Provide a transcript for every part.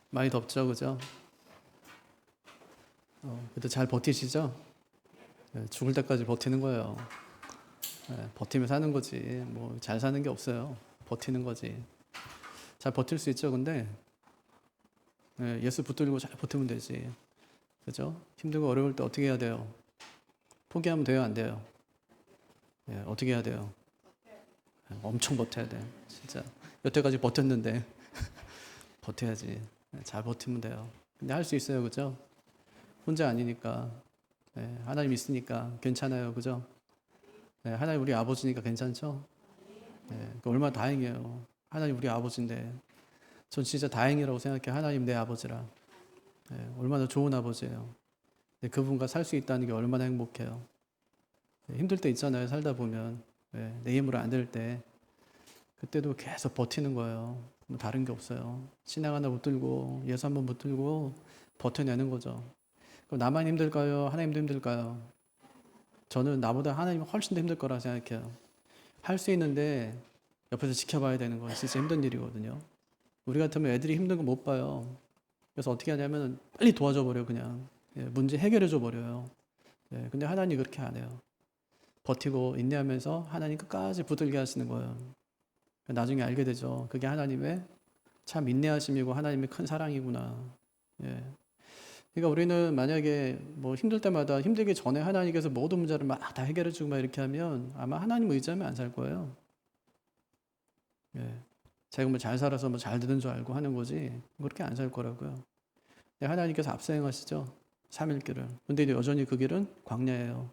많이 덥죠, 그죠? 그래도 잘 버티시죠? 네, 죽을 때까지 버티는 거예요. 네, 버티면 사는 거지. 뭐 잘 사는 게 없어요. 버티는 거지. 잘 버틸 수 있죠, 근데 네, 예수 붙들고 잘 버티면 되지. 그죠? 힘들고 어려울 때 어떻게 해야 돼요? 포기하면 돼요, 안 돼요? 네, 어떻게 해야 돼요? 네, 엄청 버텨야 돼. 진짜 여태까지 버텼는데 버텨야지. 네, 잘 버티면 돼요. 근데 할 수 있어요, 그죠? 혼자 아니니까. 네, 하나님 있으니까 괜찮아요, 그죠? 네, 하나님 우리 아버지니까 괜찮죠? 네, 얼마나 다행이에요. 하나님 우리 아버지인데 전 진짜 다행이라고 생각해요. 하나님 내 아버지라. 네, 얼마나 좋은 아버지예요. 네, 그분과 살 수 있다는 게 얼마나 행복해요. 네, 힘들 때 있잖아요. 살다 보면 네, 내 힘으로 안 될 때 그때도 계속 버티는 거예요. 뭐 다른 게 없어요. 신앙 하나 붙들고 예수 한번 붙들고 버텨내는 거죠. 그럼 나만 힘들까요? 하나님도 힘들까요? 저는 나보다 하나님이 훨씬 더 힘들 거라 생각해요. 할 수 있는데 옆에서 지켜봐야 되는 건 진짜 힘든 일이거든요. 우리 같으면 애들이 힘든 거 못 봐요. 그래서 어떻게 하냐면 빨리 도와줘 버려 그냥. 예, 문제 해결해 줘 버려요. 예, 근데 하나님 그렇게 안 해요. 버티고 인내하면서 하나님 끝까지 붙들게 하시는 거예요. 나중에 알게 되죠. 그게 하나님의 참 인내하심이고 하나님의 큰 사랑이구나. 예. 그러니까 우리는 만약에 뭐 힘들 때마다 힘들기 전에 하나님께서 모든 문제를 막 다 해결해 주고 막 이렇게 하면 아마 하나님 의지하면 안 살 거예요. 예. 제가 뭐 잘 살아서 뭐 잘 되는 줄 알고 하는 거지 그렇게 안 살 거라고요. 하나님께서 앞서 행하시죠. 3일 길을. 근데 이제 여전히 그 길은 광야예요.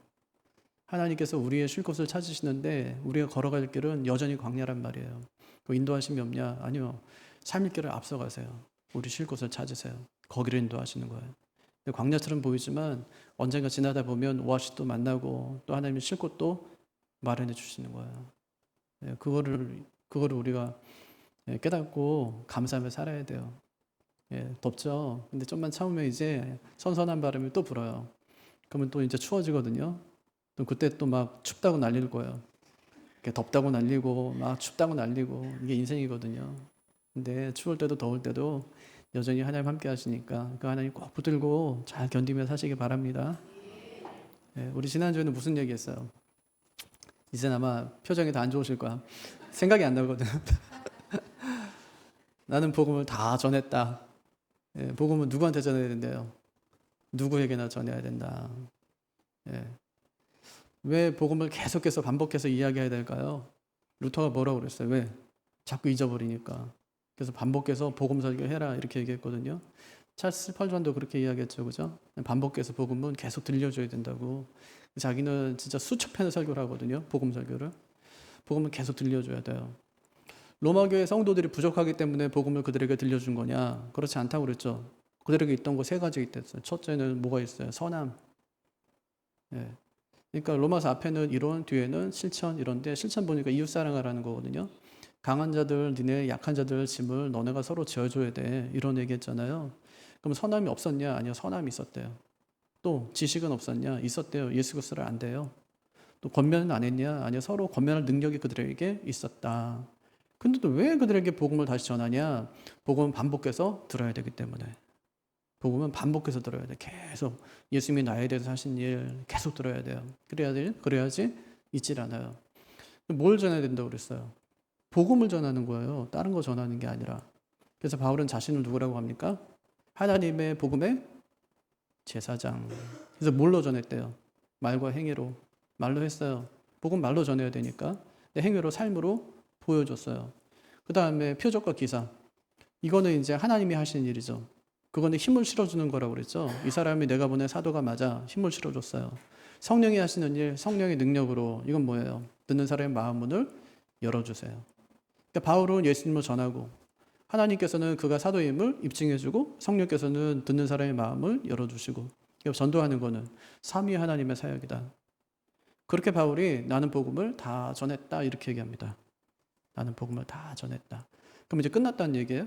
하나님께서 우리의 쉴 곳을 찾으시는데 우리가 걸어갈 길은 여전히 광야란 말이에요. 그 인도하심이 없냐? 아니요. 3일 길을 앞서가세요. 우리 쉴 곳을 찾으세요. 거기를 인도하시는 거예요. 광야처럼 보이지만 언젠가 지나다 보면 오아시스도 만나고 또 하나님의 쉴 곳도 마련해 주시는 거예요. 그거를 우리가 깨닫고 감사하며 살아야 돼요. 덥죠. 근데 좀만 참으면 이제 선선한 바람이 또 불어요. 그러면 또 이제 추워지거든요. 또 그때 또 막 춥다고 난릴 거예요. 덥다고 난리고 막 춥다고 난리고 이게 인생이거든요. 근데 추울 때도 더울 때도 여전히 하나님 함께 하시니까 그 하나님 꼭 붙들고 잘 견디며 사시기 바랍니다. 우리 지난주에는 무슨 얘기 했어요? 이제 아마 표정이 다 안 좋으실 거야. 생각이 안 나거든. 나는 복음을 다 전했다. 복음은 누구한테 전해야 된대요? 누구에게나 전해야 된다. 왜 복음을 계속해서 반복해서 이야기해야 될까요? 루터가 뭐라고 그랬어요? 왜? 자꾸 잊어버리니까. 그래서 반복해서 복음 설교해라 이렇게 얘기했거든요. 찰스 스펄전도 그렇게 이야기했죠, 그죠? 반복해서 복음은 계속 들려줘야 된다고. 자기는 진짜 수천 편의 설교를 하거든요, 복음 설교를. 복음은 계속 들려줘야 돼요. 로마 교회 성도들이 부족하기 때문에 복음을 그들에게 들려준 거냐? 그렇지 않다고 그랬죠. 그들에게 있던 거 세 가지 있댔어요. 첫째는 뭐가 있어요? 선함. 예. 그러니까 로마서 앞에는 이론, 뒤에는 실천 이런데 실천 보니까 이웃 사랑하라는 거거든요. 강한 자들, 니네 약한 자들 짐을 너네가 서로 지어줘야 돼. 이런 얘기했잖아요. 그럼 선함이 없었냐? 아니요, 선함이 있었대요. 또 지식은 없었냐? 있었대요. 예수 그리스도를 안 돼요. 또 권면은 안 했냐? 아니요, 서로 권면할 능력이 그들에게 있었다. 근데 또 왜 그들에게 복음을 다시 전하냐? 복음은 반복해서 들어야 되기 때문에. 복음은 반복해서 들어야 돼. 계속 예수님이 나에 대해서 하신 일 계속 들어야 돼요. 그래야지 잊질 않아요. 뭘 전해야 된다고 그랬어요? 복음을 전하는 거예요. 다른 거 전하는 게 아니라. 그래서 바울은 자신을 누구라고 합니까? 하나님의 복음의 제사장. 그래서 뭘로 전했대요? 말과 행위로. 말로 했어요. 복음 말로 전해야 되니까. 행위로 삶으로 보여줬어요. 그 다음에 표적과 기사. 이거는 이제 하나님이 하시는 일이죠. 그거는 힘을 실어주는 거라고 그랬죠. 이 사람이 내가 보낸 사도가 맞아 힘을 실어줬어요. 성령이 하시는 일, 성령의 능력으로 이건 뭐예요? 듣는 사람의 마음 문을 열어주세요. 그러니까 바울은 예수님을 전하고 하나님께서는 그가 사도임을 입증해주고 성령께서는 듣는 사람의 마음을 열어주시고 전도하는 거는 삼위 하나님의 사역이다. 그렇게 바울이 나는 복음을 다 전했다 이렇게 얘기합니다. 나는 복음을 다 전했다. 그럼 이제 끝났다는 얘기예요?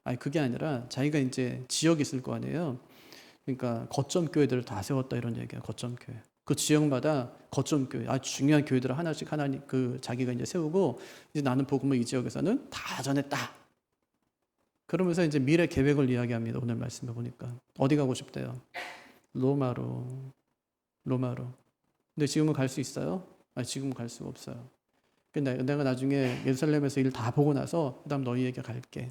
아니 그게 아니라 자기가 이제 지역이 있을 거 아니에요. 그러니까 거점 교회들을 다 세웠다 이런 얘기예요. 거점 교회. 그 지역마다 거점 교회, 아주 중요한 교회들을 하나씩 하나님 자기가 이제 세우고 이제 나는 복음을 이 지역에서는 다 전했다. 그러면서 이제 미래 계획을 이야기합니다. 오늘 말씀해 보니까. 어디 가고 싶대요? 로마로. 로마로. 근데 지금은 갈 수 있어요? 아니, 지금은 갈 수가 없어요. 근데 내가 나중에 예루살렘에서 일 다 보고 나서 그다음 너희에게 갈게.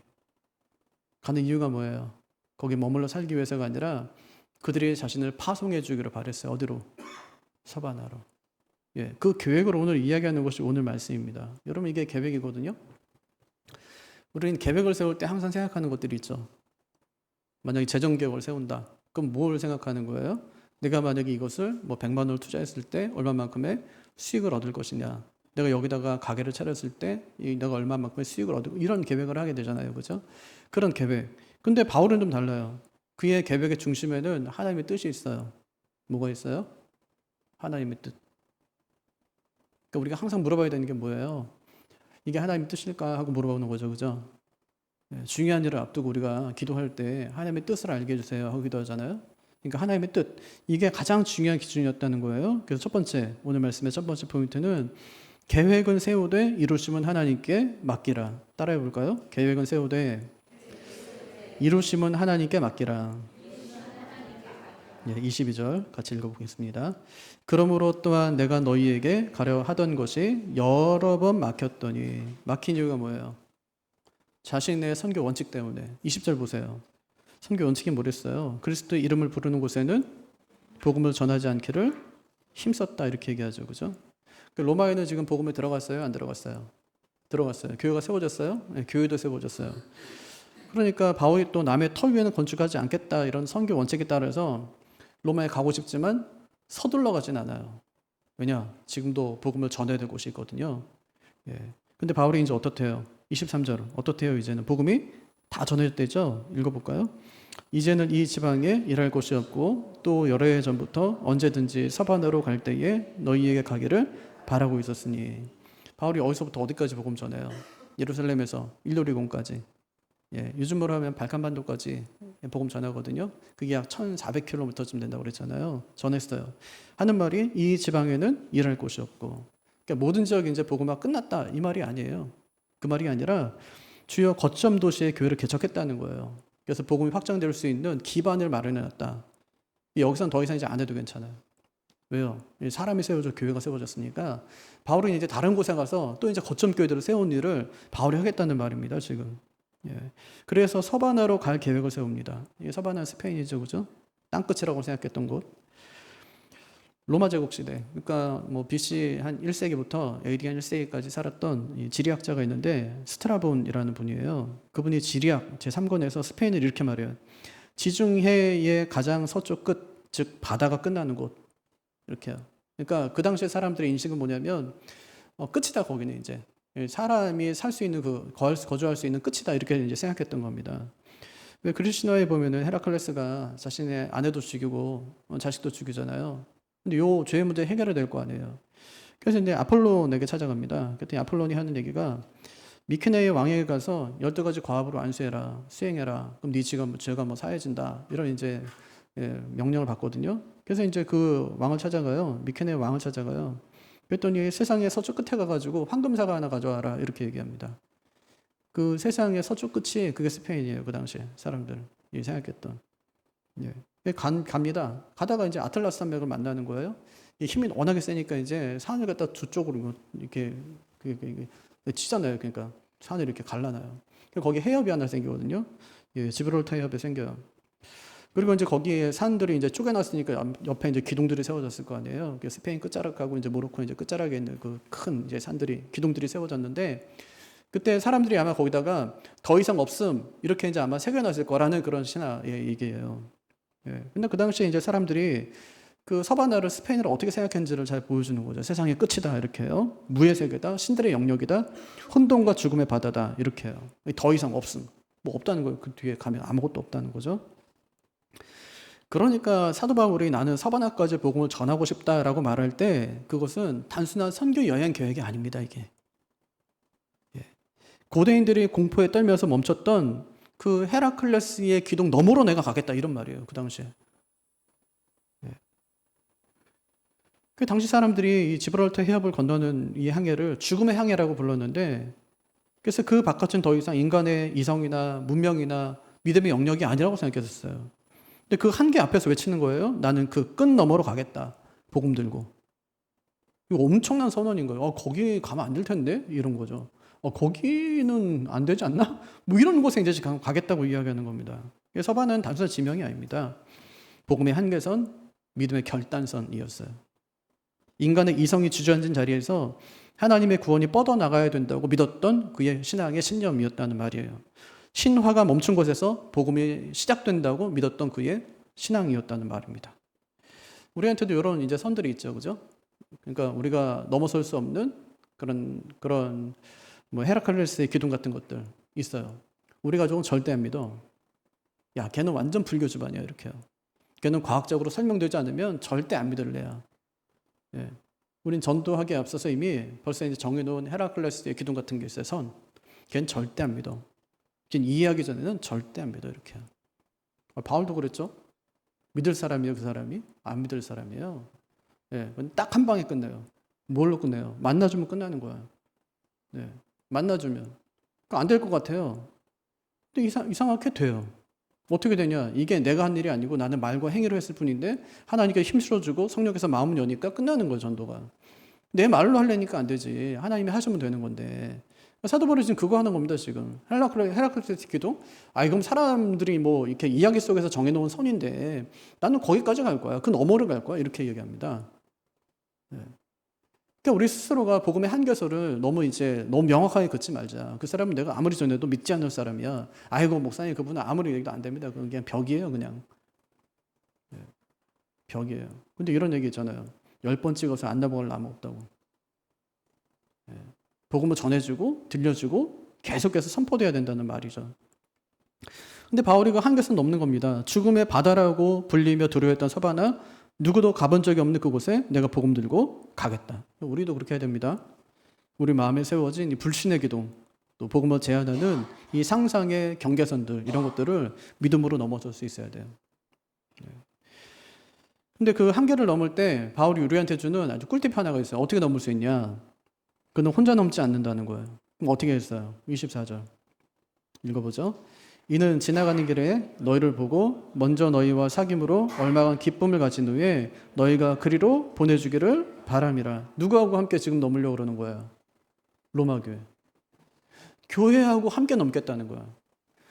가는 이유가 뭐예요? 거기 머물러 살기 위해서가 아니라 그들이 자신을 파송해 주기를 바랬어요. 어디로? 서바나로. 예, 그 계획을 오늘 이야기하는 것이 오늘 말씀입니다. 여러분, 이게 계획이거든요. 우리는 계획을 세울 때 항상 생각하는 것들이 있죠. 만약에 재정 계획을 세운다. 그럼 뭘 생각하는 거예요? 내가 만약에 이것을 뭐 100만 원을 투자했을 때 얼마만큼의 수익을 얻을 것이냐. 내가 여기다가 가게를 차렸을 때 내가 얼마만큼의 수익을 얻고 이런 계획을 하게 되잖아요. 그죠? 그런 계획. 근데 바울은 좀 달라요. 그의 계획의 중심에는 하나님의 뜻이 있어요. 뭐가 있어요? 하나님의 뜻. 그러니까 우리가 항상 물어봐야 되는 게 뭐예요? 이게 하나님의 뜻일까 하고 물어보는 거죠. 그죠? 중요한 일을 앞두고 우리가 기도할 때 하나님의 뜻을 알게 해주세요 하고 기도하잖아요. 그러니까 하나님의 뜻, 이게 가장 중요한 기준이었다는 거예요. 그래서 첫 번째, 오늘 말씀의 첫 번째 포인트는 계획은 세우되 이루심은 하나님께 맡기라. 따라해 볼까요? 계획은 세우되 이루심은 하나님께 맡기라. 22절 같이 읽어보겠습니다. 그러므로 또한 내가 너희에게 가려 하던 것이 여러 번 막혔더니. 막힌 이유가 뭐예요? 자신의 선교 원칙 때문에. 20절 보세요. 선교 원칙이 뭐랬어요? 그리스도의 이름을 부르는 곳에는 복음을 전하지 않기를 힘썼다 이렇게 얘기하죠. 그죠? 로마에는 지금 복음에 들어갔어요? 안 들어갔어요? 들어갔어요. 교회가 세워졌어요? 네, 교회도 세워졌어요. 그러니까 바울이 또 남의 터 위에는 건축하지 않겠다 이런 선교 원칙에 따라서 로마에 가고 싶지만 서둘러 가진 않아요. 왜냐? 지금도 복음을 전해야 될 곳이 있거든요. 예. 근데 바울이 이제 어떻대요? 23절 어떻대요? 이제는 복음이 다 전해졌대죠. 읽어볼까요? 이제는 이 지방에 일할 곳이 없고 또 여러 해 전부터 언제든지 서반으로 갈 때에 너희에게 가기를 바라고 있었으니. 바울이 어디서부터 어디까지 복음 전해요? 예루살렘에서 일요리공까지. 예, 요즘으로 하면 발칸반도까지 복음 전하거든요. 그게 약 1400km쯤 된다고 그랬잖아요. 전했어요. 하는 말이 이 지방에는 일할 곳이 없고. 그러니까 모든 지역이 이제 복음화 끝났다 이 말이 아니에요. 그 말이 아니라 주요 거점 도시에 교회를 개척했다는 거예요. 그래서 복음이 확장될 수 있는 기반을 마련해놨다. 여기서는 더 이상 이제 안 해도 괜찮아요. 왜요? 사람이 세워져 교회가 세워졌으니까 바울은 이제 다른 곳에 가서 또 이제 거점 교회들을 세운 일을 바울이 하겠다는 말입니다. 지금. 예. 그래서 서바나로 갈 계획을 세웁니다. 서바나는 스페인이죠, 그죠? 땅끝이라고 생각했던 곳. 로마 제국 시대. 그러니까 뭐 BC 한 1세기부터 AD 한 1세기까지 살았던 이 지리학자가 있는데 스트라본이라는 분이에요. 그분이 지리학 제3권에서 스페인을 이렇게 말해요. 지중해의 가장 서쪽 끝, 즉 바다가 끝나는 곳. 이렇게요. 그러니까 그 당시에 사람들의 인식은 뭐냐면 끝이다 거기는 이제 사람이 살 수 있는 거주할 수 있는 끝이다 이렇게 이제 생각했던 겁니다. 왜 그리스 신화에 보면은 헤라클레스가 자신의 아내도 죽이고 자식도 죽이잖아요. 근데 요 죄의 문제 해결해야 될 거 아니에요. 그래서 이제 아폴론에게 찾아갑니다. 그랬더니 아폴론이 하는 얘기가 미케네의 왕에게 가서 12가지 과업으로 안수해라, 수행해라. 그럼 네 죄가 뭐 사해진다. 이런 이제 명령을 받거든요. 그래서 이제 그 왕을 찾아가요. 미케네 왕을 찾아가요. 그랬더니 세상의 서쪽 끝에 가가지고 황금사과 하나 가져와라 이렇게 얘기합니다. 그 세상의 서쪽 끝이 그게 스페인이에요. 그 당시에 사람들 생각했던. 예. 갑니다. 가다가 이제 아틀라스 산맥을 만나는 거예요. 힘이 워낙에 세니까 이제 산을 갖다 두 쪽으로 이렇게 치잖아요. 그러니까 산을 이렇게 갈라놔요. 거기 해협이 하나 생기거든요. 예, 지브롤터 해협에 생겨요. 그리고 이제 거기에 산들이 이제 쪼개놨으니까 옆에 이제 기둥들이 세워졌을 거 아니에요. 스페인 끝자락하고 이제 모로코 이제 끝자락에 있는 그 큰 이제 산들이 기둥들이 세워졌는데 그때 사람들이 아마 거기다가 더 이상 없음 이렇게 이제 아마 새겨놨을 거라는 그런 신화의 얘기예요. 예. 근데 그 당시에 이제 사람들이 그 서바나를 스페인을 어떻게 생각했는지를 잘 보여주는 거죠. 세상의 끝이다 이렇게요. 무의 세계다, 신들의 영역이다, 혼돈과 죽음의 바다다 이렇게요. 더 이상 없음, 뭐 없다는 거예요. 그 뒤에 가면 아무것도 없다는 거죠. 그러니까 사도 바울이 나는 서바나까지 복음을 전하고 싶다라고 말할 때 그것은 단순한 선교 여행 계획이 아닙니다. 이게 고대인들이 공포에 떨면서 멈췄던 그 헤라클레스의 기둥 너머로 내가 가겠다 이런 말이에요. 그 당시에. 그 당시 사람들이 이 지브랄터 해협을 건너는 이 항해를 죽음의 항해라고 불렀는데 그래서 그 바깥은 더 이상 인간의 이성이나 문명이나 믿음의 영역이 아니라고 생각했었어요. 근데 그 한계 앞에서 외치는 거예요. 나는 그 끈 너머로 가겠다. 복음 들고. 이거 엄청난 선언인 거예요. 거기 가면 안 될 텐데? 이런 거죠. 거기는 안 되지 않나? 뭐 이런 곳에 이제 가겠다고 이야기하는 겁니다. 서반은 단순한 지명이 아닙니다. 복음의 한계선, 믿음의 결단선이었어요. 인간의 이성이 주저앉은 자리에서 하나님의 구원이 뻗어나가야 된다고 믿었던 그의 신앙의 신념이었다는 말이에요. 신화가 멈춘 곳에서 복음이 시작된다고 믿었던 그의 신앙이었다는 말입니다. 우리한테도 이런 이제 선들이 있죠, 그죠? 그러니까 우리가 넘어설 수 없는 그런 뭐 헤라클레스의 기둥 같은 것들 있어요. 우리 가족은 절대 안 믿어. 야, 걔는 완전 불교 집안이야, 이렇게요. 걔는 과학적으로 설명되지 않으면 절대 안 믿을래야. 예. 우린 전도하기에 앞서서 이미 벌써 이제 정해놓은 헤라클레스의 기둥 같은 게 있어요, 선. 걔는 절대 안 믿어. 걔는 이해하기 전에는 절대 안 믿어, 이렇게. 바울도 그랬죠? 믿을 사람이에요, 그 사람이? 안 믿을 사람이에요. 예, 딱 한 방에 끝내요. 뭘로 끝내요? 만나주면 끝나는 거야. 네, 만나주면. 안 될 것 같아요. 근데 이상하게 돼요. 어떻게 되냐? 이게 내가 한 일이 아니고 나는 말과 행위로 했을 뿐인데 하나님께 힘실어주고 성령께서 마음을 여니까 끝나는 거예요, 전도가. 내 말로 하려니까 안 되지. 하나님이 하시면 되는 건데. 사도 바울이 지금 그거 하는 겁니다, 지금. 헤라클레스 기도? 그럼 사람들이 뭐 이렇게 이야기 속에서 정해놓은 선인데 나는 거기까지 갈 거야. 그 너머를 갈 거야. 이렇게 얘기합니다. 네. 그러니까 우리 스스로가 복음의 한계서를 너무 명확하게 긋지 말자. 그 사람은 내가 아무리 전해도 믿지 않는 사람이야. 목사님 그분은 아무리 얘기도 안 됩니다. 그건 그냥 벽이에요, 그냥. 네. 벽이에요. 근데 이런 얘기 있잖아요. 10번 찍어서 안 나먹을 나무 없다고. 네. 복음을 전해주고 들려주고 계속해서 선포돼야 된다는 말이죠. 근데 바울이 그 한계선 넘는 겁니다. 죽음의 바다라고 불리며 두려워했던 서바나 누구도 가본 적이 없는 그곳에 내가 복음 들고 가겠다. 우리도 그렇게 해야 됩니다. 우리 마음에 세워진 이 불신의 기둥, 또 복음을 제한하는 이 상상의 경계선들, 이런 것들을 믿음으로 넘어설 수 있어야 돼요. 근데 그 한계를 넘을 때 바울이 우리한테 주는 아주 꿀팁 하나가 있어요. 어떻게 넘을 수 있냐? 그는 혼자 넘지 않는다는 거예요. 그럼 어떻게 했어요? 24절 읽어보죠. 이는 지나가는 길에 너희를 보고 먼저 너희와 사귐으로 얼마간 기쁨을 가진 후에 너희가 그리로 보내주기를 바람이라. 누구하고 함께 지금 넘으려고 그러는 거야? 로마 교회. 교회하고 함께 넘겠다는 거야.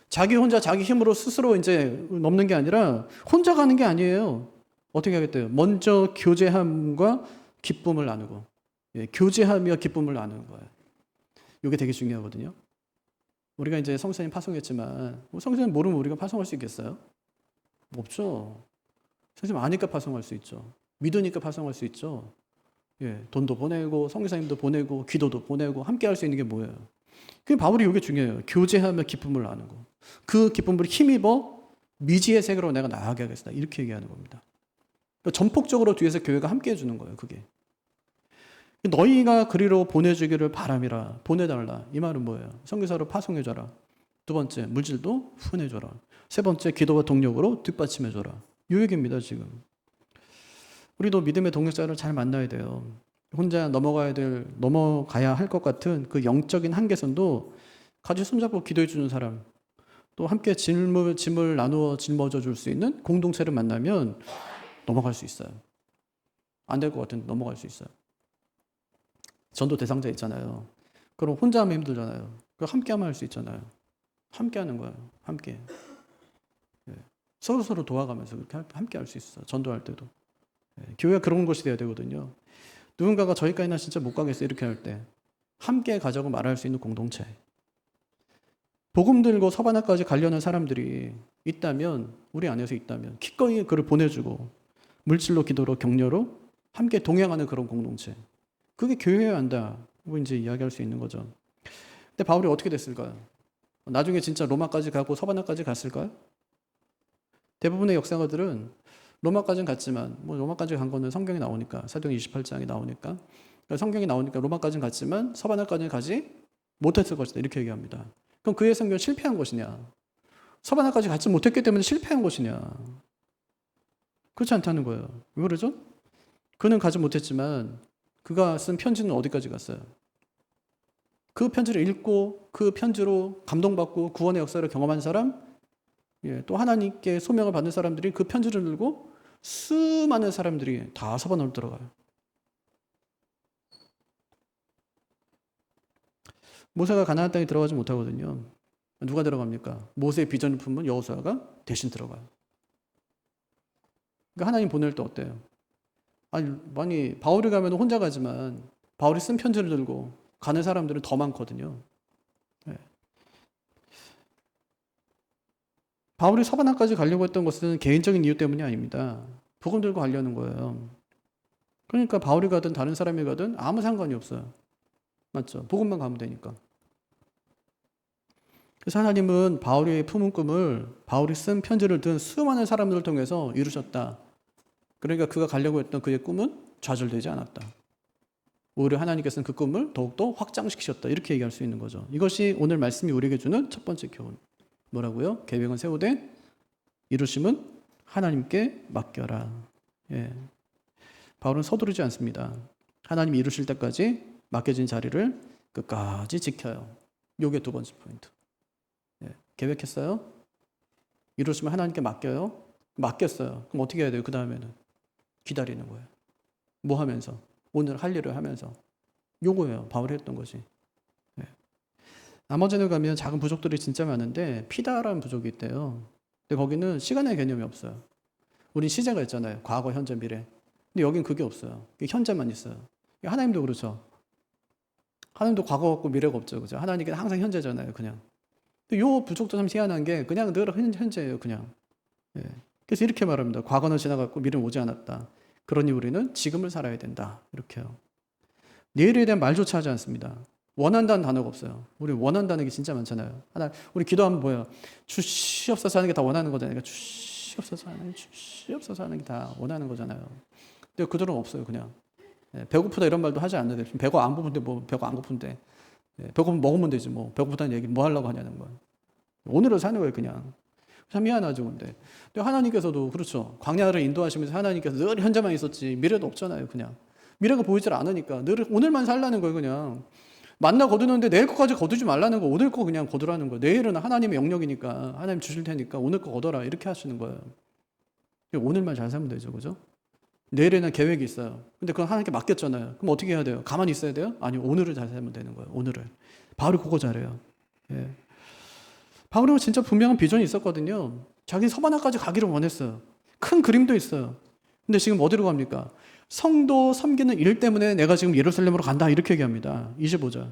자기 혼자 자기 힘으로 스스로 이제 넘는 게 아니라 혼자 가는 게 아니에요. 어떻게 하겠대요? 먼저 교제함과 기쁨을 나누고. 교제하며 기쁨을 나누는 거예요. 이게 되게 중요하거든요. 우리가 이제 성사님 파송했지만 성사님 모르면 우리가 파송할 수 있겠어요? 없죠. 성사님 아니까 파송할 수 있죠. 믿으니까 파송할 수 있죠. 돈도 보내고 성교사님도 보내고 기도도 보내고 함께 할 수 있는 게 뭐예요? 그 바울이 이게 중요해요. 교제하며 기쁨을 나누고 그 기쁨을 힘입어 미지의 세계로 내가 나아가게 하겠다. 이렇게 얘기하는 겁니다. 그러니까 전폭적으로 뒤에서 교회가 함께 해주는 거예요. 그게. 너희가 그리로 보내주기를 바람이라. 보내달라. 이 말은 뭐예요? 선교사로 파송해줘라. 두 번째, 물질도 후원해줘라. 세 번째, 기도와 동력으로 뒷받침해줘라. 이 얘기입니다, 지금. 우리도 믿음의 동력자를 잘 만나야 돼요. 혼자 넘어가야 할 것 같은 그 영적인 한계선도 같이 손잡고 기도해주는 사람, 또 함께 짐을 나누어 짊어져 줄 수 있는 공동체를 만나면 넘어갈 수 있어요. 안 될 것 같은데 넘어갈 수 있어요. 전도 대상자 있잖아요. 그럼 혼자 하면 힘들잖아요. 그럼 함께 하면 할 수 있잖아요. 함께 하는 거예요. 함께. 서로 도와가면서 그렇게 함께 할 수 있어요. 전도할 때도. 교회가 그런 곳이 돼야 되거든요. 누군가가 저기까지나 진짜 못 가겠어요. 이렇게 할 때. 함께 가자고 말할 수 있는 공동체. 복음 들고 서바나까지 가려는 사람들이 있다면, 우리 안에서 있다면 기꺼이 그를 보내주고 물질로 기도로 격려로 함께 동행하는 그런 공동체. 그게 교회여야 한다고 이제 이야기할 수 있는 거죠. 근데 바울이 어떻게 됐을까요? 나중에 진짜 로마까지 가고 서바나까지 갔을까요? 대부분의 역사가들은 로마까지는 갔지만, 로마까지 간 거는 성경이 나오니까, 사도행 28장이 나오니까, 성경이 나오니까 로마까지는 갔지만 서바나까지는 가지 못했을 것이다. 이렇게 얘기합니다. 그럼 그의 선교는 실패한 것이냐? 서바나까지 가지 못했기 때문에 실패한 것이냐? 그렇지 않다는 거예요. 왜 그러죠? 그는 가지 못했지만 그가 쓴 편지는 어디까지 갔어요? 그 편지를 읽고 그 편지로 감동받고 구원의 역사를 경험한 사람, 또 하나님께 소명을 받는 사람들이 그 편지를 들고 수많은 사람들이 다 서반으로 들어가요. 모세가 가나안 땅에 들어가지 못하거든요. 누가 들어갑니까? 모세의 비전을 품은 여호수아가 대신 들어가요. 그러니까 하나님 보낼 때 어때요? 아니 바울이 가면 혼자 가지만 바울이 쓴 편지를 들고 가는 사람들은 더 많거든요. 네. 바울이 서바나까지 가려고 했던 것은 개인적인 이유 때문이 아닙니다. 복음 들고 가려는 거예요. 그러니까 바울이 가든 다른 사람이 가든 아무 상관이 없어요. 맞죠? 복음만 가면 되니까. 그래서 하나님은 바울이 품은 꿈을 바울이 쓴 편지를 든 수많은 사람들을 통해서 이루셨다. 그러니까 그가 가려고 했던 그의 꿈은 좌절되지 않았다. 오히려 하나님께서는 그 꿈을 더욱더 확장시키셨다. 이렇게 얘기할 수 있는 거죠. 이것이 오늘 말씀이 우리에게 주는 첫 번째 교훈. 뭐라고요? 계획은 세우되 이루심은 하나님께 맡겨라. 예. 바울은 서두르지 않습니다. 하나님이 이루실 때까지 맡겨진 자리를 끝까지 지켜요. 요게 두 번째 포인트. 예. 계획했어요? 이루시면 하나님께 맡겨요? 맡겼어요. 그럼 어떻게 해야 돼요? 그 다음에는 기다리는 거예요. 뭐 하면서? 오늘 할 일을 하면서. 요거예요. 바울이 했던 것이. 예. 아모젠에 가면 작은 부족들이 진짜 많은데 피다라는 부족이 있대요. 근데 거기는 시간의 개념이 없어요. 우린 시제가 있잖아요. 과거, 현재, 미래. 근데 여긴 그게 없어요. 현재만 있어요. 하나님도 그렇죠. 하나님도 과거 없고 미래가 없죠. 그죠? 하나님께는 항상 현재잖아요. 그냥. 근데 요 부족도 참 희한한 게 그냥 늘 현재예요. 그냥. 예. 그래서 이렇게 말합니다. 과거는 지나갔고 미래는 오지 않았다. 그러니 우리는 지금을 살아야 된다. 이렇게요. 내일에 대한 말조차 하지 않습니다. 원한다는 단어가 없어요. 우리 원한다는 게 진짜 많잖아요. 우리 기도하면 뭐예요? 주시옵소서 하는 게 다 원하는 거잖아요. 그러니까 주시옵소서 하는 게 다 원하는 거잖아요. 근데 그들은 없어요. 그냥. 배고프다 이런 말도 하지 않는데 배가 안 고픈데 뭐 배가 안 고픈데 배고프면 먹으면 되지 뭐 배고프다는 얘기 뭐 하려고 하냐는 거예요. 오늘을 사는 거예요. 그냥. 참 미안하죠. 근데 하나님께서도 그렇죠. 광야를 인도하시면서 하나님께서 늘 현재만 있었지 미래도 없잖아요. 그냥. 미래가 보이질 않으니까 늘 오늘만 살라는 거예요. 그냥. 만나 거두는데 내일 거까지 거두지 말라는 거 오늘 거 그냥 거두라는 거예요. 내일은 하나님의 영역이니까 하나님 주실 테니까 오늘 거 거둬라 이렇게 하시는 거예요. 오늘만 잘 살면 되죠. 그죠? 내일에는 계획이 있어요. 근데 그건 하나님께 맡겼잖아요. 그럼 어떻게 해야 돼요? 가만히 있어야 돼요? 아니 오늘을 잘 살면 되는 거예요. 오늘을. 바울이 그거 잘해요. 예. 바울은 진짜 분명한 비전이 있었거든요. 자기 서바나까지 가기를 원했어요. 큰 그림도 있어요. 근데 지금 어디로 갑니까? 성도 섬기는 일 때문에 내가 지금 예루살렘으로 간다 이렇게 얘기합니다. 25절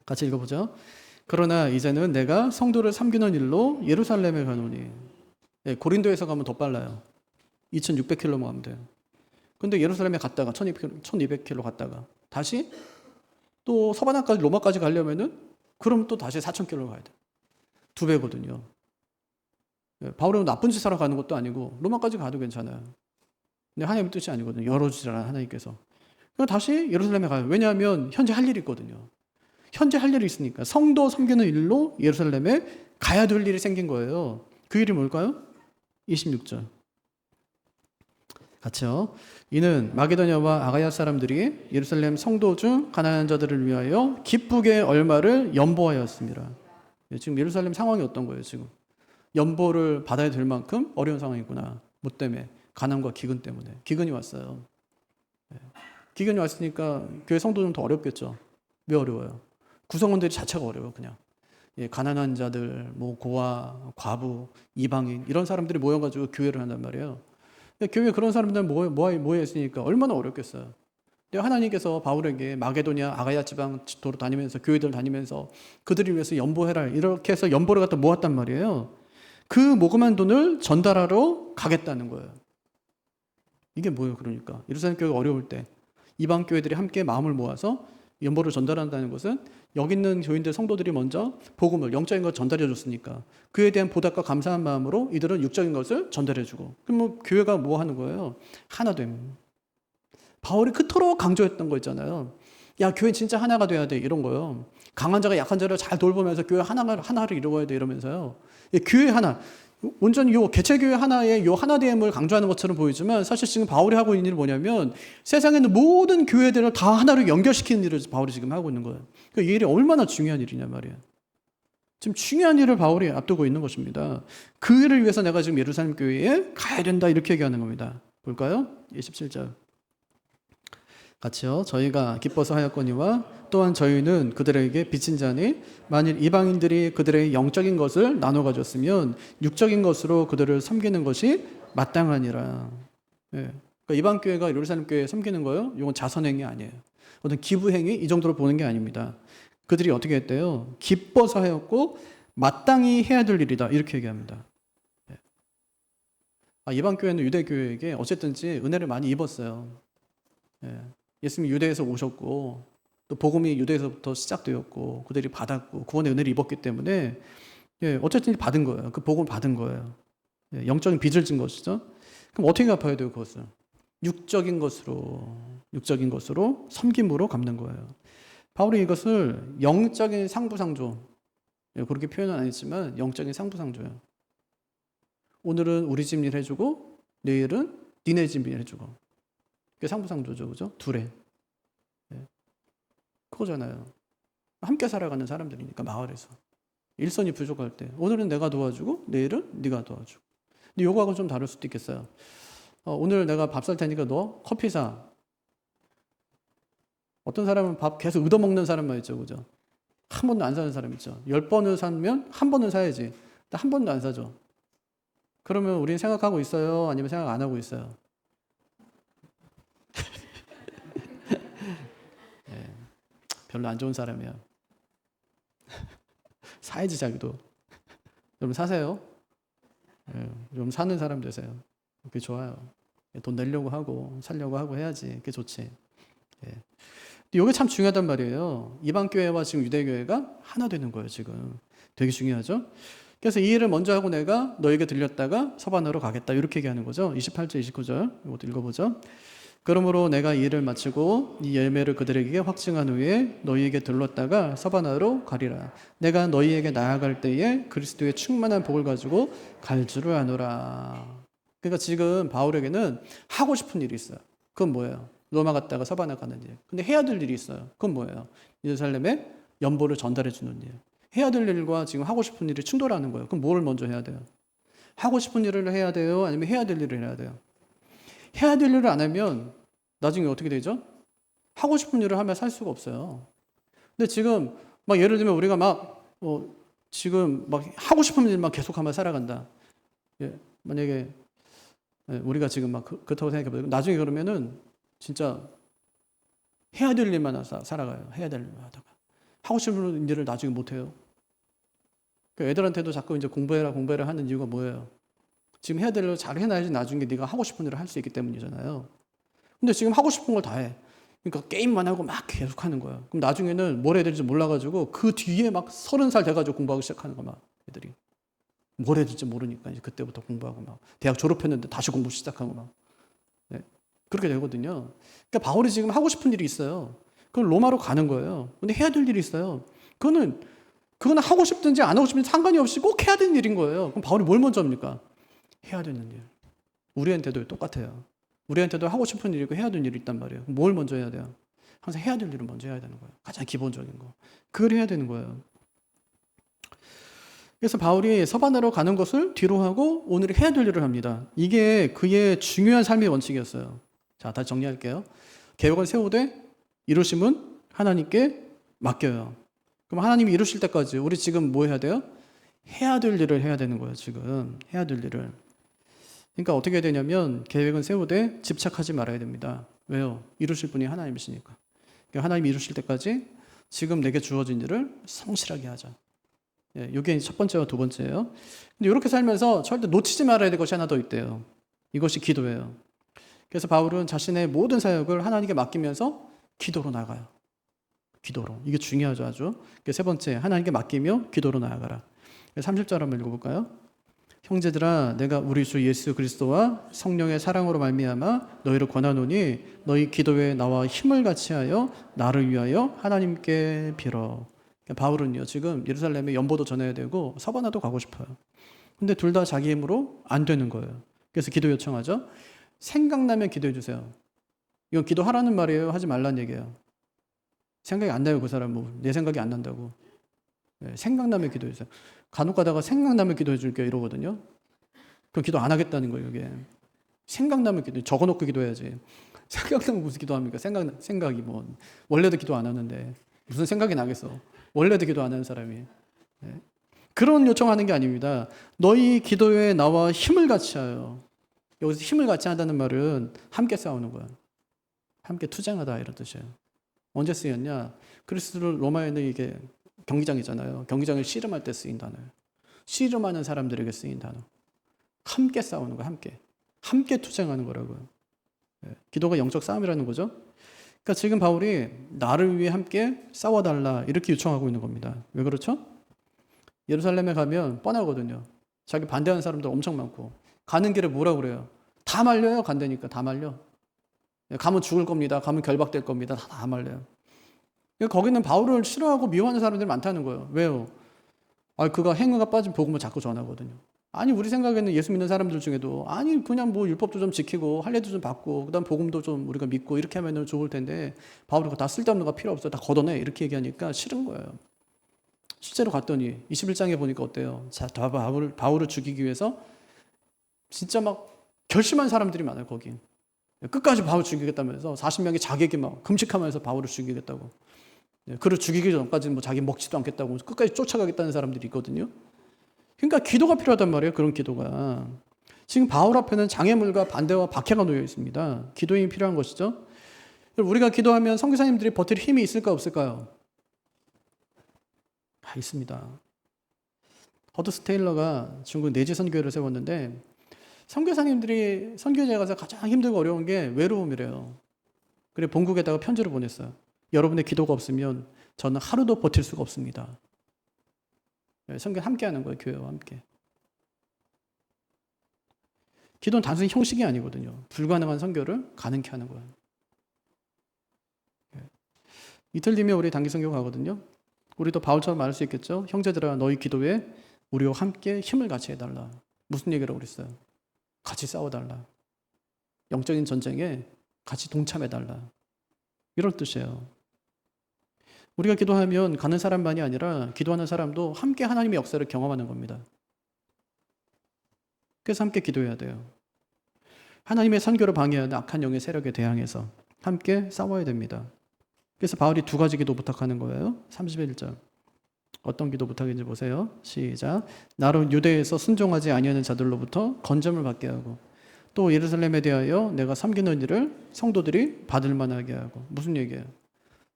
같이 읽어보죠. 그러나 이제는 내가 성도를 섬기는 일로 예루살렘에 가노니. 네, 고린도에서 가면 더 빨라요. 2600km 가면 돼요. 근데 예루살렘에 갔다가 1200km 갔다가 다시 또 서바나까지 로마까지 가려면은 그럼 또 다시 4000km 가야 돼요. 2배거든요. 바울은 나쁜 짓 하러 가는 것도 아니고 로마까지 가도 괜찮아요. 근데 하나님의 뜻이 아니거든요. 열어주시라는 하나님께서. 그럼 다시 예루살렘에 가요. 왜냐하면 현재 할 일이 있거든요. 현재 할 일이 있으니까 성도 섬기는 일로 예루살렘에 가야 될 일이 생긴 거예요. 그 일이 뭘까요? 26절 같이요. 이는 마게도냐와 아가야 사람들이 예루살렘 성도 중 가난한 자들을 위하여 기쁘게 얼마를 연보하였습니다. 지금 예루살렘 상황이 어떤 거예요? 지금 연보를 받아야 될 만큼 어려운 상황이구나. 뭐 때문에? 가난과 기근 때문에. 기근이 왔어요. 기근이 왔으니까 교회 성도는 더 어렵겠죠. 왜 어려워요? 구성원들이 자체가 어려워요. 그냥 가난한 자들, 뭐 고아, 과부, 이방인 이런 사람들이 모여가지고 교회를 한단 말이에요. 교회에 그런 사람들 모여 있으니까 얼마나 어렵겠어요. 근데 하나님께서 바울에게 마게도냐, 아가야 지방 도로 다니면서 교회들 다니면서 그들을 위해서 연보해라 이렇게 해서 연보를 갖다 모았단 말이에요. 그 모금한 돈을 전달하러 가겠다는 거예요. 이게 뭐예요? 그러니까 예루살렘 교회가 어려울 때 이방 교회들이 함께 마음을 모아서 연보를 전달한다는 것은 여기 있는 교인들 성도들이 먼저 복음을 영적인 걸 전달해 줬으니까 그에 대한 보답과 감사한 마음으로 이들은 육적인 것을 전달해 주고 그럼 뭐 교회가 뭐 하는 거예요? 하나됨. 바울이 그토록 강조했던 거 있잖아요. 야, 교회 진짜 하나가 돼야 돼 이런 거요. 강한 자가 약한 자를 잘 돌보면서 교회 하나를 이루어야 돼 이러면서요. 교회 하나. 온전히 요 개체교회 하나의 요 하나됨을 강조하는 것처럼 보이지만 사실 지금 바울이 하고 있는 일이 뭐냐면 세상에 있는 모든 교회들을 다 하나로 연결시키는 일을 바울이 지금 하고 있는 거예요. 그러니까 이 일이 얼마나 중요한 일이냐 말이에요. 지금 중요한 일을 바울이 앞두고 있는 것입니다. 그 일을 위해서 내가 지금 예루살렘 교회에 가야 된다 이렇게 얘기하는 겁니다. 볼까요? 27절 같이요. 저희가 기뻐서 하였거니와 또한 저희는 그들에게 빚진 자니 만일 이방인들이 그들의 영적인 것을 나눠 가졌으면 육적인 것으로 그들을 섬기는 것이 마땅하니라. 예. 그러니까 이방 교회가 예루살렘 교회에 섬기는 거요. 이건 자선행위 아니에요. 어떤 기부행위 이 정도로 보는 게 아닙니다. 그들이 어떻게 했대요? 기뻐서 하였고 마땅히 해야 될 일이다 이렇게 얘기합니다. 예. 이방 교회는 유대 교회에게 어쨌든지 은혜를 많이 입었어요. 예. 예수님이 유대에서 오셨고 또 복음이 유대에서부터 시작되었고 그들이 받았고 구원의 은혜를 입었기 때문에 어쨌든 받은 거예요. 그 복음을 받은 거예요. 영적인 빚을 진 것이죠. 그럼 어떻게 갚아야 돼요? 그것을 육적인 것으로 섬김으로 갚는 거예요. 바울이 이것을 영적인 상부상조 그렇게 표현은 안 했지만 영적인 상부상조예요. 오늘은 우리 집 일 해주고 내일은 니네 집 일 해주고 그게 상부상조죠. 그죠? 둘에. 그거잖아요. 함께 살아가는 사람들이니까 마을에서. 일손이 부족할 때 오늘은 내가 도와주고 내일은 네가 도와주고. 근데 요거하고 좀 다를 수도 있겠어요. 오늘 내가 밥 살 테니까 너 커피 사. 어떤 사람은 밥 계속 얻어먹는 사람만 있죠. 그죠? 한 번도 안 사는 사람 있죠. 10번을 사면 한 번은 사야지. 한 번도 안 사죠. 그러면 우리는 생각하고 있어요? 아니면 생각 안 하고 있어요? 별로 안 좋은 사람이야. 사야지 자기도. 여러분 사세요. 좀 사는 사람 되세요. 그게 좋아요. 돈 내려고 하고 살려고 하고 해야지. 그게 좋지. 근데 이게 참 중요하단 말이에요. 이방 교회와 지금 유대 교회가 하나 되는 거예요. 지금 되게 중요하죠. 그래서 이 일을 먼저 하고 내가 너에게 들렸다가 서반으로 가겠다 이렇게 얘기하는 거죠. 28절 29절 이것도 읽어보죠. 그러므로 내가 이 일을 마치고 이 열매를 그들에게 확증한 후에 너희에게 들렀다가 서바나로 가리라. 내가 너희에게 나아갈 때에 그리스도의 충만한 복을 가지고 갈 줄을 아노라. 그러니까 지금 바울에게는 하고 싶은 일이 있어요. 그건 뭐예요? 로마 갔다가 서바나 가는 일. 근데 해야 될 일이 있어요. 그건 뭐예요? 예루살렘에 연보를 전달해 주는 일. 해야 될 일과 지금 하고 싶은 일이 충돌하는 거예요. 그럼 뭘 먼저 해야 돼요? 하고 싶은 일을 해야 돼요? 아니면 해야 될 일을 해야 돼요? 해야 될 일을 안 하면 나중에 어떻게 되죠? 하고 싶은 일을 하면 살 수가 없어요. 근데 지금 막 예를 들면 우리가 지금 막 하고 싶은 일만 계속하면 살아간다. 만약에 우리가 지금 막 그렇다고 생각해봐요. 나중에 그러면은 진짜 해야 될 일만 살아가요. 해야 될 일만 하다가 하고 싶은 일을 나중에 못 해요. 그러니까 애들한테도 자꾸 이제 공부해라 하는 이유가 뭐예요? 지금 해야 될 일을 잘 해놔야지 나중에 네가 하고 싶은 일을 할 수 있기 때문이잖아요. 근데 지금 하고 싶은 걸 다 해. 그러니까 게임만 하고 막 계속 하는 거야. 그럼 나중에는 뭘 해야 될지 몰라가지고 그 뒤에 막 30살 돼가지고 공부하기 시작하는 거야. 막 애들이. 뭘 해야 될지 모르니까 이제 그때부터 공부하고 막 대학 졸업했는데 다시 공부 시작하고 막. 네. 그렇게 되거든요. 그러니까 바울이 지금 하고 싶은 일이 있어요. 그건 로마로 가는 거예요. 근데 해야 될 일이 있어요. 그거는 하고 싶든지 안 하고 싶든지 상관이 없이 꼭 해야 되는 일인 거예요. 그럼 바울이 뭘 먼저 합니까? 해야 되는 일. 우리한테도 똑같아요. 우리한테도 하고 싶은 일이고 해야 되는 일이 있단 말이에요. 뭘 먼저 해야 돼요? 항상 해야 될 일을 먼저 해야 되는 거예요. 가장 기본적인 거. 그걸 해야 되는 거예요. 그래서 바울이 서바나로 가는 것을 뒤로 하고 오늘 해야 될 일을 합니다. 이게 그의 중요한 삶의 원칙이었어요. 자, 다시 정리할게요. 계획을 세우되 이루심은 하나님께 맡겨요. 그럼 하나님이 이루실 때까지 우리 지금 뭐 해야 돼요? 해야 될 일을 해야 되는 거예요. 지금 해야 될 일을. 그러니까 어떻게 해야 되냐면 계획은 세우되 집착하지 말아야 됩니다. 왜요? 이루실 분이 하나님이시니까. 그러니까 하나님이 이루실 때까지 지금 내게 주어진 일을 성실하게 하자. 이게 첫 번째와 두 번째예요. 근데 이렇게 살면서 절대 놓치지 말아야 될 것이 하나 더 있대요. 이것이 기도예요. 그래서 바울은 자신의 모든 사역을 하나님께 맡기면서 기도로 나가요. 기도로. 이게 중요하죠, 아주. 세 번째, 하나님께 맡기며 기도로 나아가라. 30절 한번 읽어볼까요? 형제들아, 내가 우리 주 예수 그리스도와 성령의 사랑으로 말미암아 너희를 권하노니 너희 기도에 나와 힘을 같이 하여 나를 위하여 하나님께 빌어. 바울은요 지금 예루살렘에 연보도 전해야 되고 서바나도 가고 싶어요. 근데 둘 다 자기 힘으로 안 되는 거예요. 그래서 기도 요청하죠. 생각나면 기도해 주세요. 이건 기도하라는 말이에요. 하지 말라는 얘기예요. 생각이 안 나요, 그 사람. 내 생각이 안 난다고. 생각나면 기도해 주세요. 간혹 가다가 생각나면 기도해 줄게요 이러거든요. 그럼 기도 안 하겠다는 거예요, 이게. 생각나면 기도, 적어놓고 기도해야지. 생각나면 무슨 기도합니까? 생각이 뭐. 원래도 기도 안 하는데. 무슨 생각이 나겠어. 원래도 기도 안 하는 사람이. 그런 요청하는 게 아닙니다. 너희 기도에 나와 힘을 같이 하여. 여기서 힘을 같이 한다는 말은 함께 싸우는 거야. 함께 투쟁하다 이런 뜻이에요. 언제 쓰였냐? 그리스도를 로마에는 이게 경기장이잖아요. 경기장을 씨름할 때 쓰인 단어예요. 씨름하는 사람들에게 쓰인 단어. 함께 싸우는 거야, 함께. 함께 투쟁하는 거라고요. 기도가 영적 싸움이라는 거죠. 그러니까 지금 바울이 나를 위해 함께 싸워달라 이렇게 요청하고 있는 겁니다. 왜 그렇죠? 예루살렘에 가면 뻔하거든요. 자기 반대하는 사람들 엄청 많고 가는 길에 뭐라고 그래요? 다 말려요. 간다니까 다 말려. 가면 죽을 겁니다. 가면 결박될 겁니다. 다 말려요. 거기는 바울을 싫어하고 미워하는 사람들이 많다는 거예요. 왜요? 그가 행위가 빠진 복음을 자꾸 전하거든요. 아니 우리 생각에는 예수 믿는 사람들 중에도 아니 그냥 뭐 율법도 좀 지키고 할례도 좀 받고 그다음 복음도 좀 우리가 믿고 이렇게 하면 좋을 텐데 바울이 다 쓸데없는 거 필요 없어. 다 걷어내. 이렇게 얘기하니까 싫은 거예요. 실제로 갔더니 21장에 보니까 어때요? 자, 바울을 죽이기 위해서 진짜 막 결심한 사람들이 많아요, 거기. 끝까지 바울 죽이겠다면서 40명이 자기에게 막 금식하면서 바울을 죽이겠다고. 그를 죽이기 전까지는 뭐 자기 먹지도 않겠다고 끝까지 쫓아가겠다는 사람들이 있거든요. 그러니까 기도가 필요하단 말이에요, 그런 기도가. 지금 바울 앞에는 장애물과 반대와 박해가 놓여 있습니다. 기도힘이 필요한 것이죠. 우리가 기도하면 선교사님들이 버틸 힘이 있을까 없을까요? 있습니다. 허드스 테일러가 중국 내지 선교회를 세웠는데 선교사님들이 선교지에 가서 가장 힘들고 어려운 게 외로움이래요. 그래 본국에다가 편지를 보냈어요. 여러분의 기도가 없으면 저는 하루도 버틸 수가 없습니다. 선교 함께 하는 거예요. 교회와 함께. 기도는 단순히 형식이 아니거든요. 불가능한 선교를 가능케 하는 거예요. 이틀 뒤면 우리 단기 선교 가거든요. 우리도 바울처럼 말할 수 있겠죠. 형제들아 너희 기도에 우리와 함께 힘을 같이 해달라. 무슨 얘기라고 그랬어요? 같이 싸워달라. 영적인 전쟁에 같이 동참해달라. 이런 뜻이에요. 우리가 기도하면 가는 사람만이 아니라 기도하는 사람도 함께 하나님의 역사를 경험하는 겁니다. 그래서 함께 기도해야 돼요. 하나님의 선교를 방해하는 악한 영의 세력에 대항해서 함께 싸워야 됩니다. 그래서 바울이 두 가지 기도 부탁하는 거예요. 31절. 어떤 기도 부탁인지 보세요. 시작. 나로 유대에서 순종하지 아니하는 자들로부터 건점을 받게 하고 또 예루살렘에 대하여 내가 섬기는 일을 성도들이 받을 만하게 하고. 무슨 얘기예요?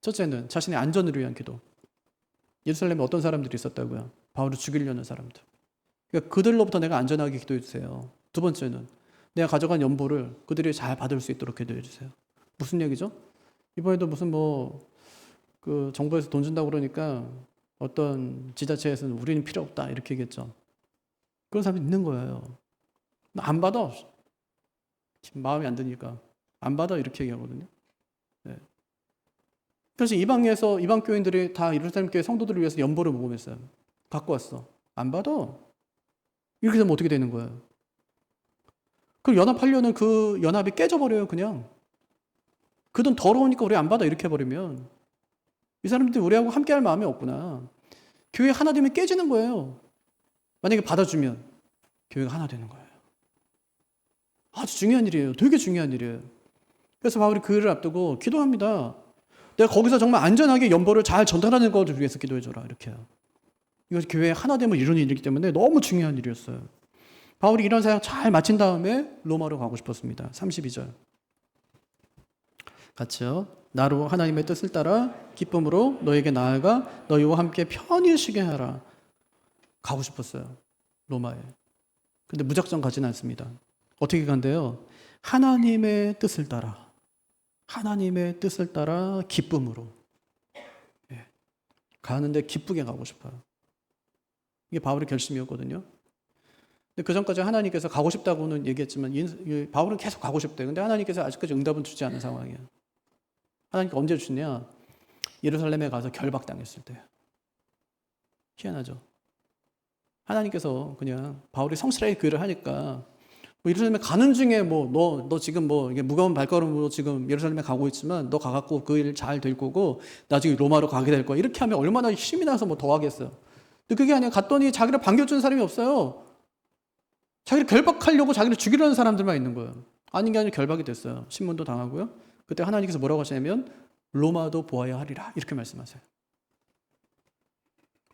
첫째는 자신의 안전을 위한 기도. 예루살렘에 어떤 사람들이 있었다고요? 바울을 죽이려는 사람들. 그러니까 그들로부터 내가 안전하게 기도해 주세요. 두 번째는 내가 가져간 연보를 그들이 잘 받을 수 있도록 기도해 주세요. 무슨 얘기죠? 이번에도 무슨 그 정부에서 돈 준다고 그러니까 어떤 지자체에서는 우리는 필요 없다 이렇게 얘기했죠. 그런 사람이 있는 거예요. 안 받아. 마음이 안 드니까. 안 받아 이렇게 얘기하거든요. 네. 그래서 이방 교인들이 다 예루살렘 교회 성도들을 위해서 연보를 모금했어요. 갖고 왔어. 안 받아. 이렇게 되면 어떻게 되는 거예요? 그럼 연합하려는 그 연합이 깨져버려요, 그냥. 그 돈 더러우니까 우리 안 받아 이렇게 해버리면 이 사람들이 우리하고 함께할 마음이 없구나. 교회 하나 되면 깨지는 거예요. 만약에 받아주면 교회가 하나 되는 거예요. 아주 중요한 일이에요. 되게 중요한 일이에요. 그래서 바울이 그 일을 앞두고 기도합니다. 내가 거기서 정말 안전하게 연보를 잘 전달하는 것을 위해서 기도해줘라 이렇게 해요. 이것이 교회 하나 되면 이루는 일이기 때문에 너무 중요한 일이었어요. 바울이 이런 사역 잘 마친 다음에 로마로 가고 싶었습니다. 32절 같이요. 나로 하나님의 뜻을 따라 기쁨으로 너에게 나아가 너희와 함께 편히 쉬게 하라. 가고 싶었어요. 로마에. 근데 무작정 가지는 않습니다. 어떻게 간대요? 하나님의 뜻을 따라. 하나님의 뜻을 따라 기쁨으로. 예. 가는데 기쁘게 가고 싶어요. 이게 바울의 결심이었거든요. 근데 그 전까지 하나님께서 가고 싶다고는 얘기했지만 바울은 계속 가고 싶대요. 근데 하나님께서 아직까지 응답은 주지 않은 상황이에요. 하나님께 언제 주냐? 예루살렘에 가서 결박당했을 때. 희한하죠. 하나님께서 그냥 바울이 성실하게 교회를 하니까 뭐 예루살렘에 가는 중에 뭐 너 지금 뭐 이게 무거운 발걸음으로 지금 예루살렘에 가고 있지만 너 가갖고 그 일 잘 될 거고 나중에 로마로 가게 될 거야. 이렇게 하면 얼마나 힘이 나서 뭐 더 하겠어요. 근데 그게 아니라 갔더니 자기를 반겨주는 사람이 없어요. 자기를 결박하려고 자기를 죽이려는 사람들만 있는 거예요. 아닌 게 아니라 결박이 됐어요. 신문도 당하고요. 그때 하나님께서 뭐라고 하시냐면 로마도 보아야 하리라 이렇게 말씀하세요.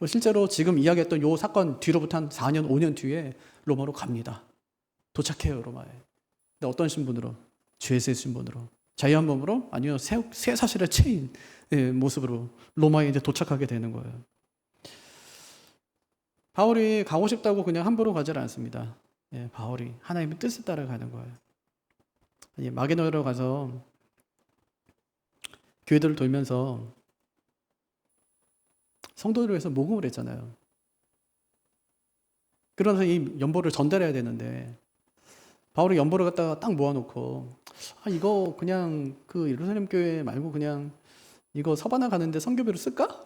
실제로 지금 이야기했던 요 사건 뒤로부터 한 4년, 5년 뒤에 로마로 갑니다. 도착해요, 로마에. 근데 어떤 신분으로? 죄세 신분으로. 자유한 몸으로? 아니요, 새 사실의 체인 모습으로 로마에 이제 도착하게 되는 거예요. 바울이 가고 싶다고 그냥 함부로 가지 않습니다. 바울이 하나님의 뜻에 따라 가는 거예요. 마게도냐로 가서 교회들을 돌면서 성도들을 위해서 모금을 했잖아요. 그래서 이 연보를 전달해야 되는데 바울이 연보를 갖다가 딱 모아놓고 이거 그냥 그 예루살렘 교회 말고 그냥 이거 서바나 가는데 선교비로 쓸까?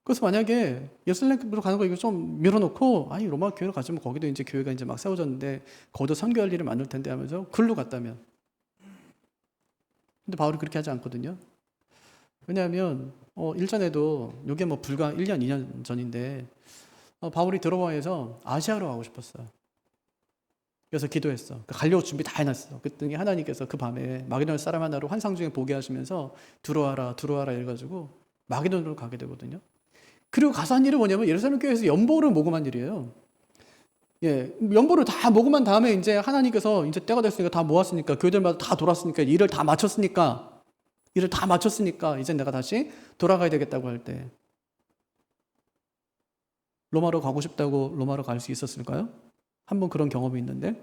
그래서 만약에 예루살렘으로 가는 거 이거 좀 밀어놓고 로마 교회로 가지면 거기도 이제 교회가 이제 막 세워졌는데 거기도 선교할 일을 만들 텐데 하면서 글로 갔다면. 근데 바울이 그렇게 하지 않거든요. 왜냐하면 일전에도 이게 뭐 불과 1년, 2년 전인데 바울이 들어와서 아시아로 가고 싶었어요. 그래서 기도했어. 가려고 준비 다 해놨어. 그랬더니 하나님께서 그 밤에 마게도냐 사람 하나로 환상 중에 보게 하시면서 들어와라 이래가지고 마게도냐로 가게 되거든요. 그리고 가서 한 일은 뭐냐면 예루살렘 교회에서 연보를 모금한 일이에요. 연보를 다 모금한 다음에 이제 하나님께서 이제 때가 됐으니까 다 모았으니까 교회들마다 다 돌았으니까 일을 다 마쳤으니까 이제 내가 다시 돌아가야 되겠다고 할 때 로마로 가고 싶다고 로마로 갈 수 있었을까요? 한번 그런 경험이 있는데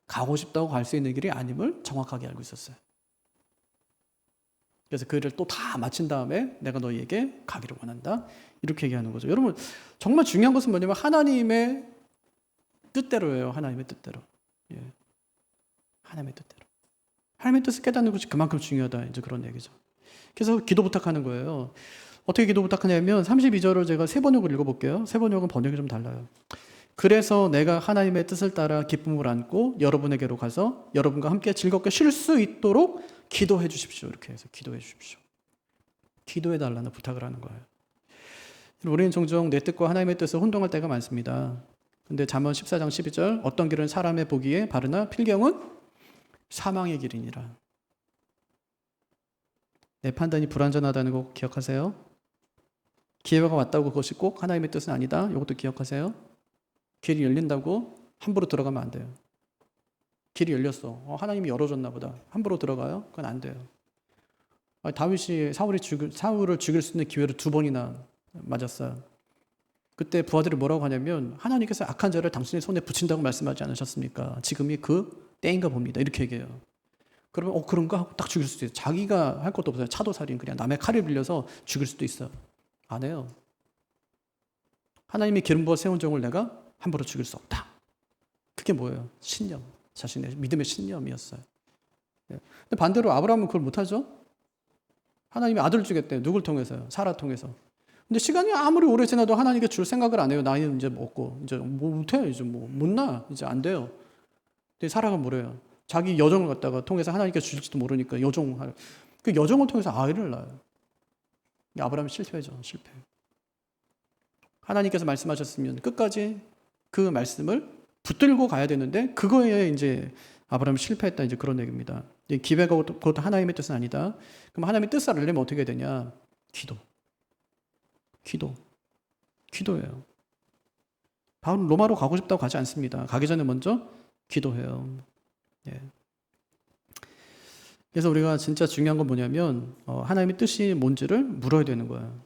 가고 싶다고 갈 수 있는 길이 아님을 정확하게 알고 있었어요. 그래서 그 일을 또 다 마친 다음에 내가 너희에게 가기를 원한다. 이렇게 얘기하는 거죠. 여러분 정말 중요한 것은 뭐냐면 하나님의 뜻대로예요. 하나님의 뜻대로. 하나님의 뜻대로. 하나님의 뜻을 깨닫는 것이 그만큼 중요하다. 이제 그런 얘기죠. 그래서 기도 부탁하는 거예요. 어떻게 기도 부탁하냐면 32절을 제가 세번역을 읽어볼게요. 세번역은 번역이 좀 달라요. 그래서 내가 하나님의 뜻을 따라 기쁨을 안고 여러분에게로 가서 여러분과 함께 즐겁게 쉴 수 있도록 기도해 주십시오. 이렇게 해서 기도해 주십시오. 기도해 달라는 부탁을 하는 거예요. 우리는 종종 내 뜻과 하나님의 뜻을 혼동할 때가 많습니다. 근데 잠언 14장 12절 어떤 길은 사람의 보기에 바르나 필경은 사망의 길이니라. 내 판단이 불완전하다는 거 기억하세요. 기회가 왔다고 그것이 꼭 하나님의 뜻은 아니다. 이것도 기억하세요. 길이 열린다고 함부로 들어가면 안 돼요. 길이 열렸어. 하나님이 열어줬나 보다. 함부로 들어가요? 그건 안 돼요. 다윗이 사울을 죽일 수 있는 기회를 2번이나 맞았어요. 그때 부하들이 뭐라고 하냐면 하나님께서 악한 자를 당신의 손에 붙인다고 말씀하지 않으셨습니까? 지금이 그 때인가 봅니다. 이렇게 얘기해요. 그러면 그런가 하고 딱 죽일 수도 있어요. 자기가 할 것도 없어요. 차도살인 그냥 남의 칼을 빌려서 죽일 수도 있어요. 안 해요. 하나님이 기름 부어 세운 종을 내가 함부로 죽일 수 없다. 그게 뭐예요? 신념. 자신의 믿음의 신념이었어요. 근데 반대로 아브라함은 그걸 못하죠? 하나님이 아들을 주겠대요. 누굴 통해서요? 사라 통해서. 근데 시간이 아무리 오래 지나도 하나님께 줄 생각을 안 해요. 나이는 이제 먹고 이제 뭐 못해. 이제 뭐 못나. 이제 안 돼요. 근데 사라가 뭐래요? 자기 여종을 갖다가 통해서 하나님께 주실지도 모르니까 그 여종을 통해서 아이를 낳아요. 아브라함이 실패죠. 실패. 하나님께서 말씀하셨으면 끝까지 그 말씀을 붙들고 가야 되는데 그거에 이제 아브라함이 실패했다. 이제 그런 얘기입니다. 기회가 그것도 하나님의 뜻은 아니다. 그럼 하나님의 뜻을 알려면 어떻게 해야 되냐? 기도예요. 바울은 로마로 가고 싶다고 가지 않습니다. 가기 전에 먼저 기도해요. 그래서 우리가 진짜 중요한 건 뭐냐면 하나님의 뜻이 뭔지를 물어야 되는 거예요.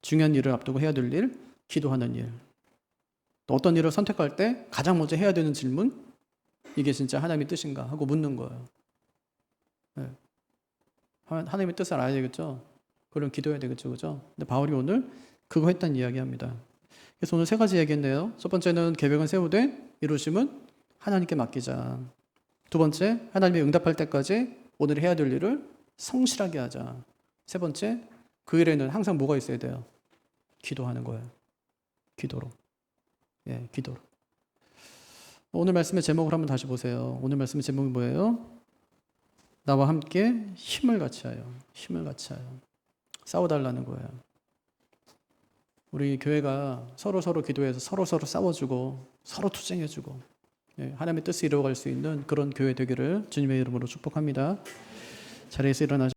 중요한 일을 앞두고 해야 될 일, 기도하는 일. 또 어떤 일을 선택할 때 가장 먼저 해야 되는 질문, 이게 진짜 하나님의 뜻인가 하고 묻는 거예요. 하나님의 뜻을 알아야 되겠죠. 그럼 기도해야 되겠죠, 그죠? 근데 바울이 오늘 그거 했다는 이야기합니다. 그래서 오늘 3가지 얘기했네요. 첫 번째는 계획은 세우되 이루심은 하나님께 맡기자. 2번째, 하나님이 응답할 때까지 오늘 해야 될 일을 성실하게 하자. 3번째, 그 일에는 항상 뭐가 있어야 돼요? 기도하는 거예요. 기도로. 예, 기도로. 오늘 말씀의 제목을 한번 다시 보세요. 오늘 말씀의 제목이 뭐예요? 나와 함께 힘을 같이 하여. 힘을 같이 하여. 싸워달라는 거예요. 우리 교회가 서로 기도해서 서로 싸워주고 서로 투쟁해주고 하나님의 뜻을 이루어갈 수 있는 그런 교회 되기를 주님의 이름으로 축복합니다. 자리에서 일어나셔